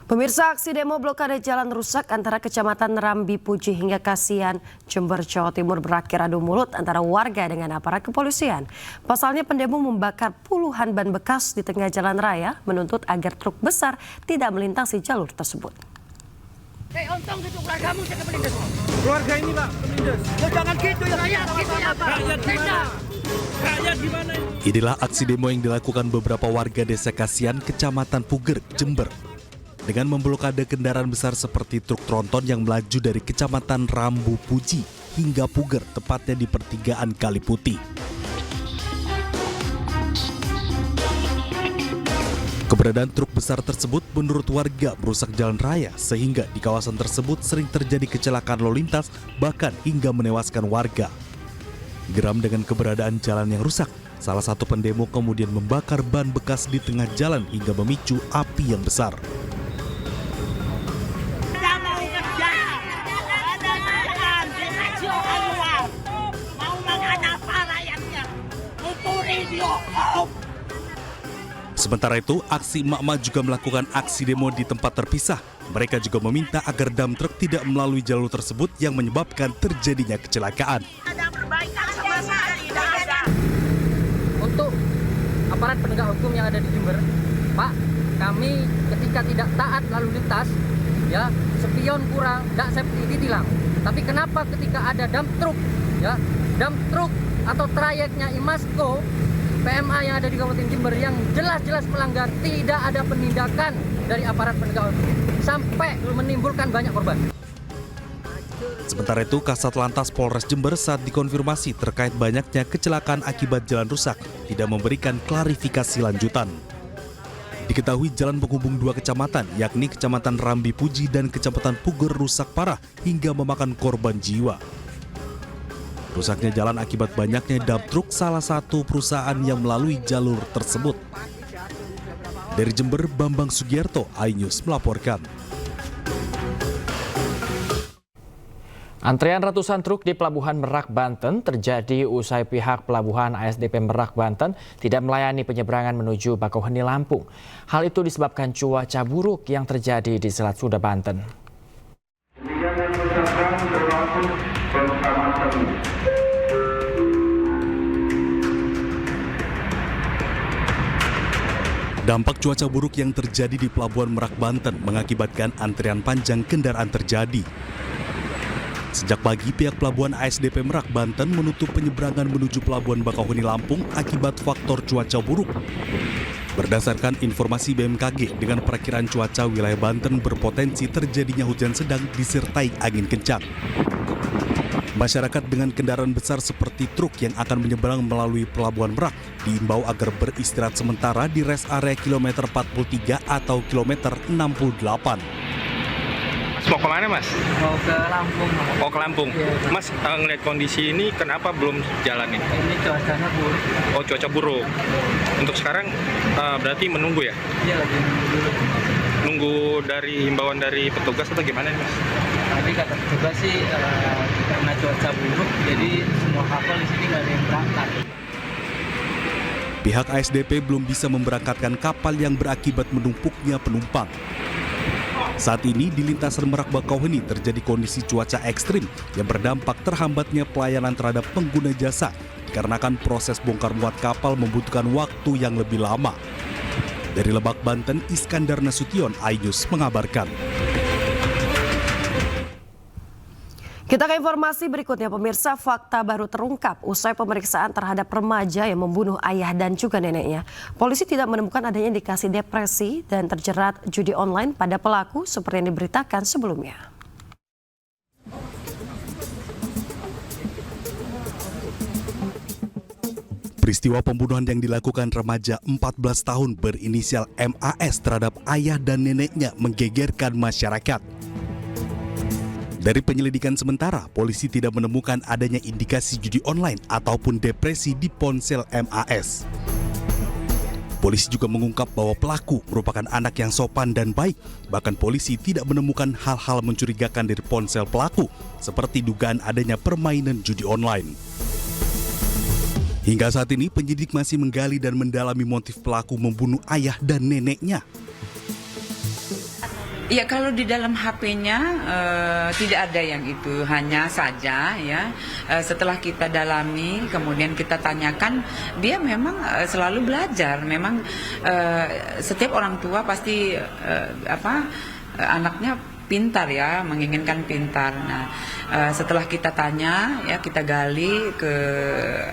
Pemirsa, aksi demo blokade jalan rusak antara Kecamatan Rambi Puji hingga Kasihan, Jember, Jawa Timur berakhir adu mulut antara warga dengan aparat kepolisian. Pasalnya pendemo membakar puluhan ban bekas di tengah jalan raya, menuntut agar truk besar tidak melintasi jalur tersebut. Untung gitu keluargamu saya kemenindes. Keluarga ini Pak, kemenindes. Ya jangan gitu ya rakyat, gitu ya Pak. Rakyat gimana ini? Inilah aksi demo yang dilakukan beberapa warga desa Kasihan, Kecamatan Puger, Jember. Dengan memblokade kendaraan besar seperti truk tronton yang melaju dari Kecamatan Rambu Puji hingga Puger, tepatnya di pertigaan Kali Putih. Keberadaan truk besar tersebut menurut warga merusak jalan raya sehingga di kawasan tersebut sering terjadi kecelakaan lalu lintas bahkan hingga menewaskan warga. Geram dengan keberadaan jalan yang rusak, salah satu pendemo kemudian membakar ban bekas di tengah jalan hingga memicu api yang besar. Sementara itu, aksi emak-emak juga melakukan aksi demo di tempat terpisah. Mereka juga meminta agar dam truk tidak melalui jalur tersebut yang menyebabkan terjadinya kecelakaan. Untuk aparat penegak hukum yang ada di Jember, Pak, kami ketika tidak taat lalu lintas, ya spion kurang, tidak safety ditilang. Tapi kenapa ketika ada dump truk atau trayeknya Imasco PMA yang ada di Kabupaten Jember yang jelas-jelas melanggar, tidak ada penindakan dari aparat penegak hukum sampai menimbulkan banyak korban. Sementara itu, Kasat Lantas Polres Jember saat dikonfirmasi terkait banyaknya kecelakaan akibat jalan rusak tidak memberikan klarifikasi lanjutan. Diketahui jalan penghubung dua kecamatan, yakni Kecamatan Rambi Puji dan Kecamatan Puger rusak parah hingga memakan korban jiwa. Rusaknya jalan akibat banyaknya dump truk salah satu perusahaan yang melalui jalur tersebut. Dari Jember, Bambang Sugierto, iNews melaporkan. Antrean ratusan truk di Pelabuhan Merak, Banten terjadi usai pihak Pelabuhan ASDP Merak, Banten tidak melayani penyeberangan menuju Bakauheni, Lampung. Hal itu disebabkan cuaca buruk yang terjadi di Selat Sunda, Banten. Dampak cuaca buruk yang terjadi di Pelabuhan Merak, Banten mengakibatkan antrian panjang kendaraan terjadi. Sejak pagi, pihak Pelabuhan ASDP Merak, Banten menutup penyeberangan menuju Pelabuhan Bakauheni, Lampung akibat faktor cuaca buruk. Berdasarkan informasi BMKG, dengan perakiraan cuaca wilayah Banten berpotensi terjadinya hujan sedang disertai angin kencang. Masyarakat dengan kendaraan besar seperti truk yang akan menyeberang melalui Pelabuhan Merak diimbau agar beristirahat sementara di rest area kilometer 43 atau kilometer 68. Mau kemana Mas? Mau ke Lampung. Oh ke Lampung. Ya. Mas ngeliat kondisi ini kenapa belum jalan nih? Ini cuacanya buruk. Oh cuaca buruk. Untuk sekarang berarti menunggu ya? Iya lagi menunggu dulu. Nunggu dari himbauan dari petugas atau gimana nih Mas? Tadi kata petugas sih karena cuaca buruk, jadi semua kapal di sini nggak ada yang berangkat. Pihak ASDP belum bisa memberangkatkan kapal yang berakibat menumpuknya penumpang. Saat ini di lintasan Merak Bakauheni terjadi kondisi cuaca ekstrim yang berdampak terhambatnya pelayanan terhadap pengguna jasa dikarenakan proses bongkar muat kapal membutuhkan waktu yang lebih lama. Dari Lebak, Banten, Iskandar Nasution, iNews mengabarkan. Kita ke informasi berikutnya, pemirsa. Fakta baru terungkap usai pemeriksaan terhadap remaja yang membunuh ayah dan juga neneknya. Polisi tidak menemukan adanya indikasi depresi dan terjerat judi online pada pelaku seperti yang diberitakan sebelumnya. Peristiwa pembunuhan yang dilakukan remaja 14 tahun berinisial MAS terhadap ayah dan neneknya menggegerkan masyarakat. Dari penyelidikan sementara, polisi tidak menemukan adanya indikasi judi online ataupun depresi di ponsel MAS. Polisi juga mengungkap bahwa pelaku merupakan anak yang sopan dan baik. Bahkan polisi tidak menemukan hal-hal mencurigakan dari ponsel pelaku, seperti dugaan adanya permainan judi online. Hingga saat ini, penyidik masih menggali dan mendalami motif pelaku membunuh ayah dan neneknya. Ya kalau di dalam HP-nya tidak ada yang itu, hanya saja ya setelah kita dalami kemudian kita tanyakan, dia memang selalu belajar. Memang setiap orang tua pasti anaknya pintar ya, menginginkan pintar. Nah, setelah kita tanya ya, kita gali ke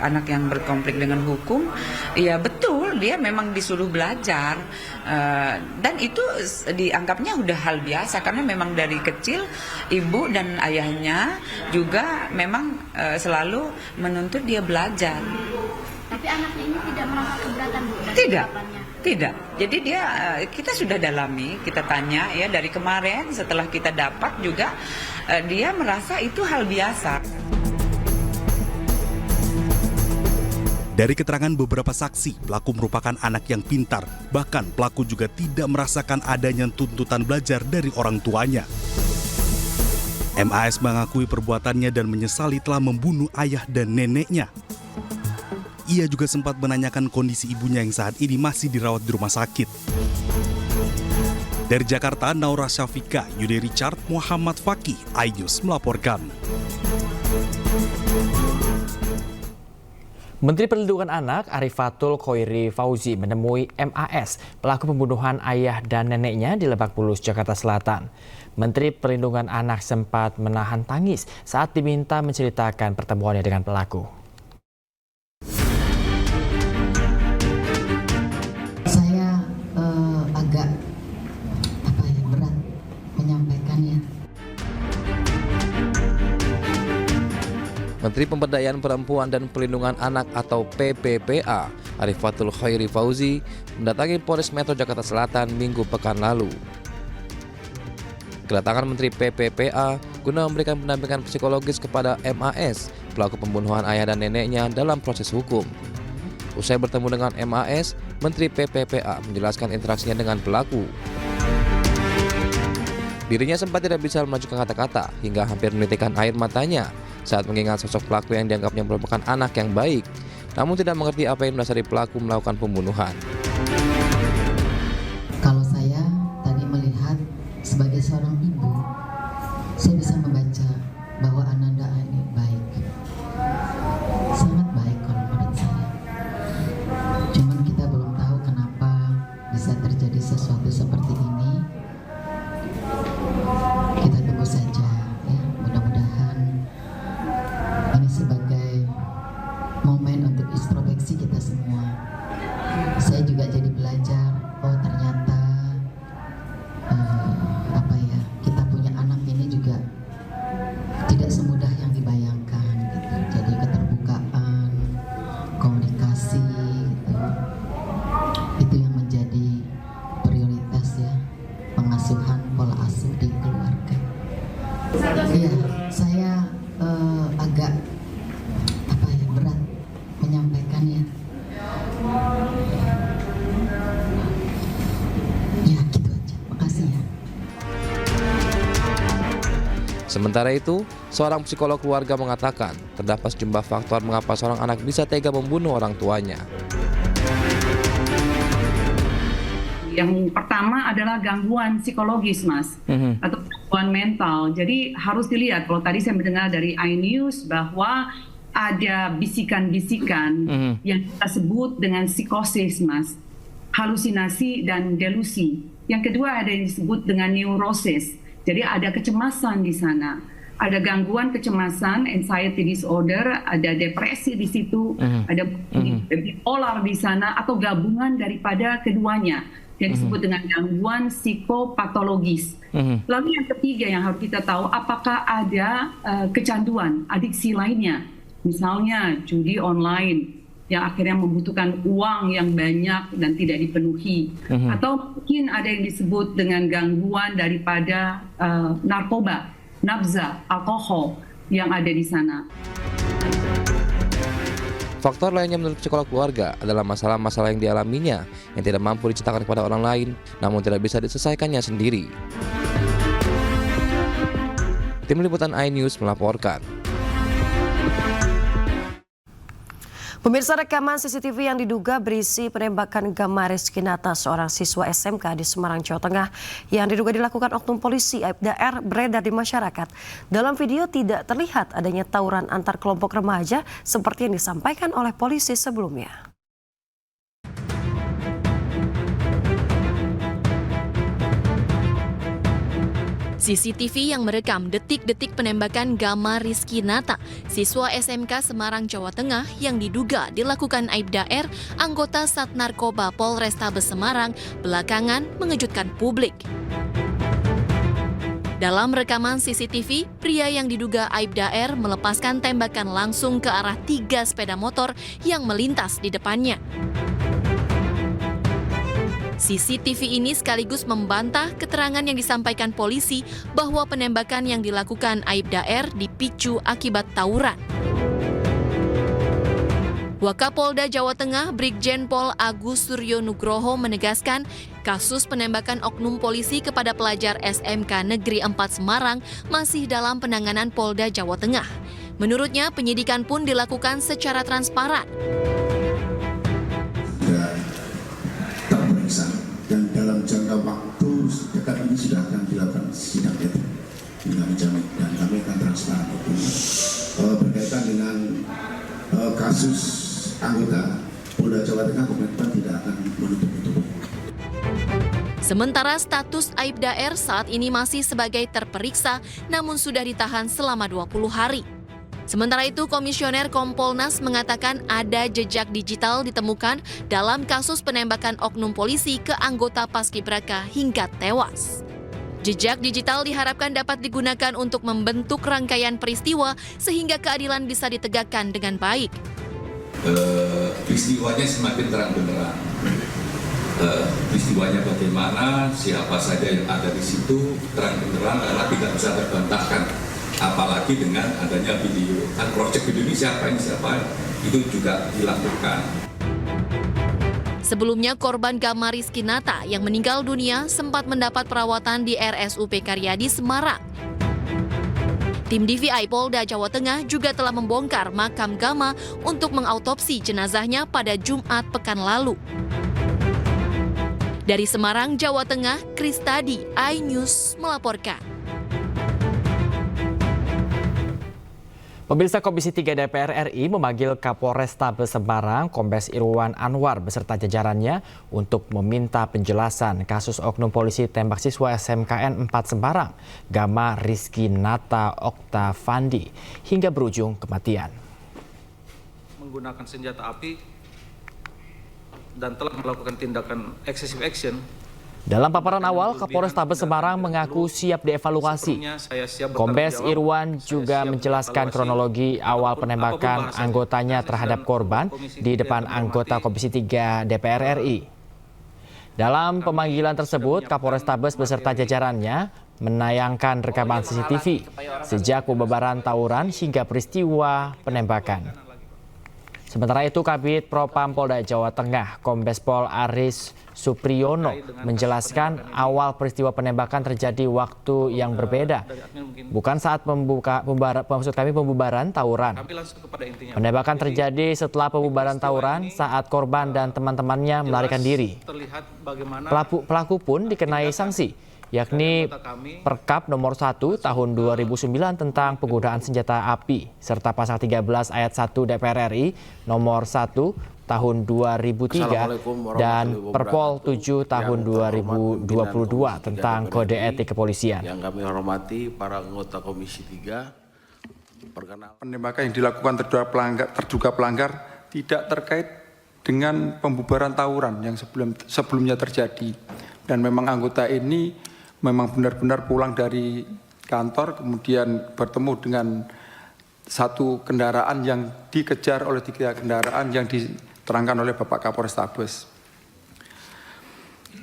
anak yang berkonflik dengan hukum, ya betul dia memang disuruh belajar. Dan itu dianggapnya udah hal biasa karena memang dari kecil ibu dan ayahnya juga memang selalu menuntut dia belajar. Tapi anaknya ini tidak merasa keberatan, Bu? Tidak. Jadi kita sudah dalami, kita tanya ya dari kemarin setelah kita dapat juga dia merasa itu hal biasa. Dari keterangan beberapa saksi, pelaku merupakan anak yang pintar. Bahkan pelaku juga tidak merasakan adanya tuntutan belajar dari orang tuanya. MAS mengakui perbuatannya dan menyesali telah membunuh ayah dan neneknya. Ia juga sempat menanyakan kondisi ibunya yang saat ini masih dirawat di rumah sakit. Dari Jakarta, Naura Syafika, Yudi Richard, Muhammad Fakih, iNews melaporkan. Menteri Perlindungan Anak Arifatul Khoiri Fauzi menemui MAS, pelaku pembunuhan ayah dan neneknya di Lebak Bulus, Jakarta Selatan. Menteri Perlindungan Anak sempat menahan tangis saat diminta menceritakan pertemuannya dengan pelaku. Saya agak berat menyampaikannya. Menteri Pemberdayaan Perempuan dan Perlindungan Anak atau PPPA, Arifatul Khoiri Fauzi, mendatangi Polres Metro Jakarta Selatan Minggu pekan lalu. Kedatangan Menteri PPPA guna memberikan pendampingan psikologis kepada MAS, pelaku pembunuhan ayah dan neneknya dalam proses hukum. Usai bertemu dengan MAS, Menteri PPPA menjelaskan interaksinya dengan pelaku. Dirinya sempat tidak bisa melanjutkan kata-kata hingga hampir menitikkan air matanya saat mengingat sosok pelaku yang dianggapnya merupakan anak yang baik, namun tidak mengerti apa yang mendasari pelaku melakukan pembunuhan. Kalau saya tadi melihat sebagai seorang ibu, saya bisa membaca bahwa Ananda ini baik, sangat baik kalau menurut saya. Cuman kita belum tahu kenapa bisa terjadi sesuatu seperti ini. Kita tunggu saja ya, mudah-mudahan ini sebagai momen untuk introspeksi kita semua. Saya juga jadi belajar, oh ternyata kita punya anak ini juga tidak semudah yang dibayangkan gitu. Jadi keterbukaan, komunikasi gitu. Itu yang menjadi prioritas ya, pengasuhan pola asuh di keluarga. Iya, saya agak berat menyampaikannya. Ya gitu aja, makasih ya. Sementara itu, seorang psikolog keluarga mengatakan terdapat sejumlah faktor mengapa seorang anak bisa tega membunuh orang tuanya. Yang pertama adalah gangguan psikologis, Mas, atau gangguan mental. Jadi harus dilihat, kalau tadi saya mendengar dari iNews bahwa ada bisikan-bisikan yang kita sebut dengan psikosis, Mas, halusinasi dan delusi. Yang kedua ada yang disebut dengan neurosis. Jadi ada kecemasan di sana. Ada gangguan kecemasan, anxiety disorder, ada depresi di situ, ada bipolar di sana, atau gabungan daripada keduanya yang disebut dengan gangguan psikopatologis. Lalu yang ketiga yang harus kita tahu, apakah ada kecanduan, adiksi lainnya, misalnya judi online yang akhirnya membutuhkan uang yang banyak dan tidak dipenuhi, atau mungkin ada yang disebut dengan gangguan daripada narkoba, nafza, alkohol yang ada di sana. Faktor lainnya menurut psikolog keluarga adalah masalah-masalah yang dialaminya yang tidak mampu diceritakan kepada orang lain, namun tidak bisa diselesaikannya sendiri. Tim Liputan iNews melaporkan. Pemirsa, rekaman CCTV yang diduga berisi penembakan Gama Rizky Nata, seorang siswa SMK di Semarang, Jawa Tengah, yang diduga dilakukan oknum polisi Aibda R beredar di masyarakat. Dalam video tidak terlihat adanya tawuran antar kelompok remaja seperti yang disampaikan oleh polisi sebelumnya. CCTV yang merekam detik-detik penembakan Gama Rizky Nata, siswa SMK Semarang, Jawa Tengah yang diduga dilakukan Aibda R, anggota Sat Narkoba Polrestabes Semarang, belakangan mengejutkan publik. Dalam rekaman CCTV, pria yang diduga Aibda R melepaskan tembakan langsung ke arah 3 sepeda motor yang melintas di depannya. CCTV ini sekaligus membantah keterangan yang disampaikan polisi bahwa penembakan yang dilakukan Aibda R dipicu akibat tawuran. Wakapolda Jawa Tengah Brigjen Pol Agus Suryo Nugroho menegaskan kasus penembakan oknum polisi kepada pelajar SMK Negeri 4 Semarang masih dalam penanganan Polda Jawa Tengah. Menurutnya, penyidikan pun dilakukan secara transparan. Dan dalam jangka waktu dekat ini sudah akan dilakukan sidang etik dengan menjamin, dan kami akan transparan itu berkaitan dengan kasus anggota Polda Jawa Tengah. Komitmen tidak akan menutup-nutup. Sementara status Aibda R saat ini masih sebagai terperiksa, namun sudah ditahan selama 20 hari. Sementara itu, Komisioner Kompolnas mengatakan ada jejak digital ditemukan dalam kasus penembakan oknum polisi ke anggota Paskibraka hingga tewas. Jejak digital diharapkan dapat digunakan untuk membentuk rangkaian peristiwa sehingga keadilan bisa ditegakkan dengan baik. Peristiwanya semakin terang benderang. Peristiwanya bagaimana, siapa saja yang ada di situ terang benderang karena tidak bisa terbantahkan. Apalagi dengan adanya video, kan proyek video ini siapa itu juga dilakukan. Sebelumnya, korban Gama Rizky Nata yang meninggal dunia sempat mendapat perawatan di RSUP Karyadi Semarang. Tim DVI Polda Jawa Tengah juga telah membongkar makam Gama untuk mengautopsi jenazahnya pada Jumat pekan lalu. Dari Semarang, Jawa Tengah, Kristadi, iNews melaporkan. Pemirsa, Komisi 3 DPR RI memanggil Kapolrestabes Semarang, Kombes Irwan Anwar beserta jajarannya untuk meminta penjelasan kasus oknum polisi tembak siswa SMKN 4 Semarang, Gama Rizky Nata Oktavandi, hingga berujung kematian. Menggunakan senjata api dan telah melakukan tindakan excessive action. Dalam paparan awal, Kapolrestabes Semarang mengaku siap dievaluasi. Kombes Irwan juga menjelaskan kronologi awal penembakan anggotanya terhadap korban di depan anggota Komisi 3 DPR RI. Dalam pemanggilan tersebut, Kapolrestabes beserta jajarannya menayangkan rekaman CCTV sejak pembubaran tawuran hingga peristiwa penembakan. Sementara itu, Kabid Propam Polda Jawa Tengah, Kombes Pol Aris Supriyono, menjelaskan awal peristiwa penembakan terjadi waktu yang berbeda, bukan saat pembubaran tawuran. Penembakan terjadi setelah pembubaran tawuran saat korban dan teman-temannya melarikan diri. Pelaku pun dikenai sanksi, yakni Perkap nomor 1 tahun 2009 tentang penggunaan senjata api serta pasal 13 ayat 1 DPR RI nomor 1 tahun 2003 dan Perpol 7 tahun 2022 tentang kode etik kepolisian. Yang kami hormati para anggota Komisi 3, penembakan yang dilakukan terduga pelanggar tidak terkait dengan pembubaran tawuran yang sebelumnya terjadi, dan memang anggota ini memang benar-benar pulang dari kantor kemudian bertemu dengan satu kendaraan yang dikejar oleh 3 kendaraan yang diterangkan oleh Bapak Kapolrestabes.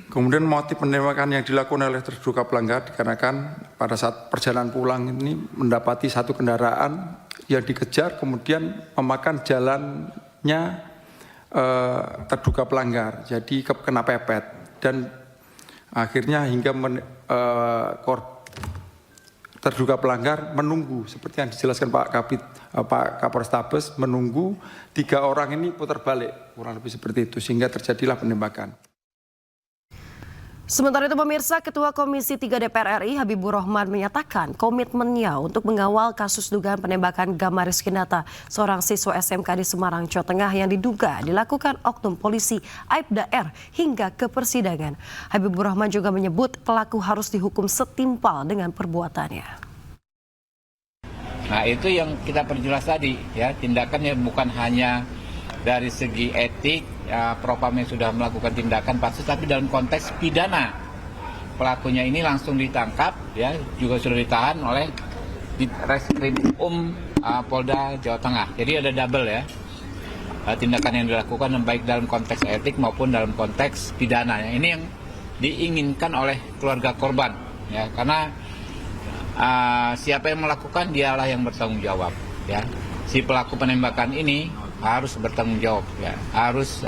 Kemudian motif penembakan yang dilakukan oleh terduga pelanggar dikarenakan pada saat perjalanan pulang ini mendapati satu kendaraan yang dikejar kemudian memakan jalannya terduga pelanggar, jadi kena pepet dan akhirnya hingga terduga pelanggar menunggu seperti yang dijelaskan Pak Kapolrestabes, menunggu 3 orang ini putar balik, kurang lebih seperti itu, sehingga terjadilah penembakan. Sementara itu pemirsa, Ketua Komisi 3 DPR RI Habibur Rahman menyatakan komitmennya untuk mengawal kasus dugaan penembakan Gama Rizkinata, seorang siswa SMK di Semarang, Jawa Tengah yang diduga dilakukan oknum polisi Aibda R hingga ke persidangan. Habibur Rahman juga menyebut pelaku harus dihukum setimpal dengan perbuatannya. Nah, itu yang kita perjelas tadi, ya, tindakannya bukan hanya dari segi etik, ya, propam yang sudah melakukan tindakan pansus, tapi dalam konteks pidana. Pelakunya ini langsung ditangkap, ya, juga sudah ditahan oleh Reskrim Polda Jawa Tengah. Jadi ada double, ya, tindakan yang dilakukan baik dalam konteks etik maupun dalam konteks pidana. Ini yang diinginkan oleh keluarga korban, ya, karena siapa yang melakukan dialah yang bertanggung jawab, ya. Si pelaku penembakan ini harus bertanggung jawab, ya, harus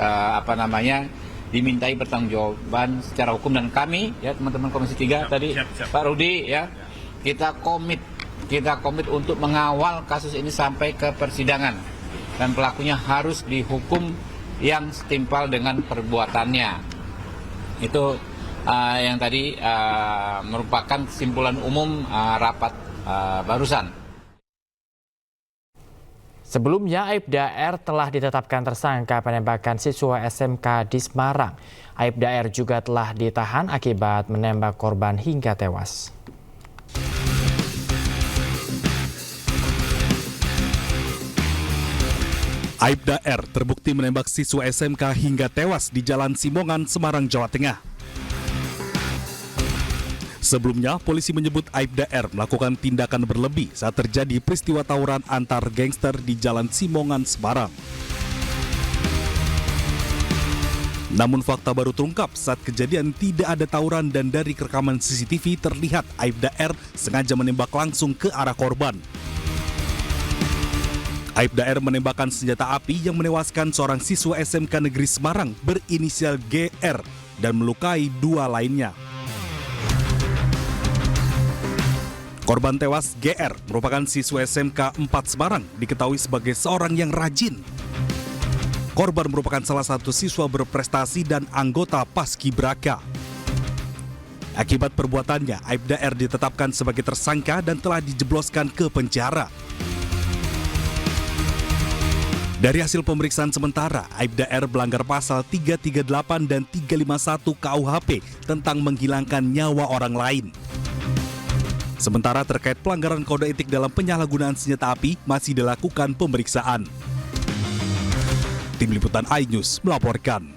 dimintai pertanggungjawaban secara hukum, dan kami, ya, teman-teman Komisi 3 tadi Pak Rudi, ya, kita komit untuk mengawal kasus ini sampai ke persidangan, dan pelakunya harus dihukum yang setimpal dengan perbuatannya. Itu yang tadi merupakan kesimpulan umum rapat barusan. Sebelumnya, Aibda R telah ditetapkan tersangka penembakan siswa SMK di Semarang. Aibda R juga telah ditahan akibat menembak korban hingga tewas. Aibda R terbukti menembak siswa SMK hingga tewas di Jalan Simongan, Semarang, Jawa Tengah. Sebelumnya, polisi menyebut Aibda R melakukan tindakan berlebih saat terjadi peristiwa tawuran antar gangster di Jalan Simongan, Semarang. Namun fakta baru terungkap saat kejadian tidak ada tawuran, dan dari rekaman CCTV terlihat Aibda R sengaja menembak langsung ke arah korban. Aibda R menembakkan senjata api yang menewaskan seorang siswa SMK Negeri Semarang berinisial GR dan melukai 2 lainnya. Korban tewas GR merupakan siswa SMK 4 Semarang, diketahui sebagai seorang yang rajin. Korban merupakan salah satu siswa berprestasi dan anggota Paskibraka. Akibat perbuatannya, Aibda R ditetapkan sebagai tersangka dan telah dijebloskan ke penjara. Dari hasil pemeriksaan sementara, Aibda R melanggar pasal 338 dan 351 KUHP tentang menghilangkan nyawa orang lain. Sementara terkait pelanggaran kode etik dalam penyalahgunaan senjata api masih dilakukan pemeriksaan. Tim Liputan iNews melaporkan.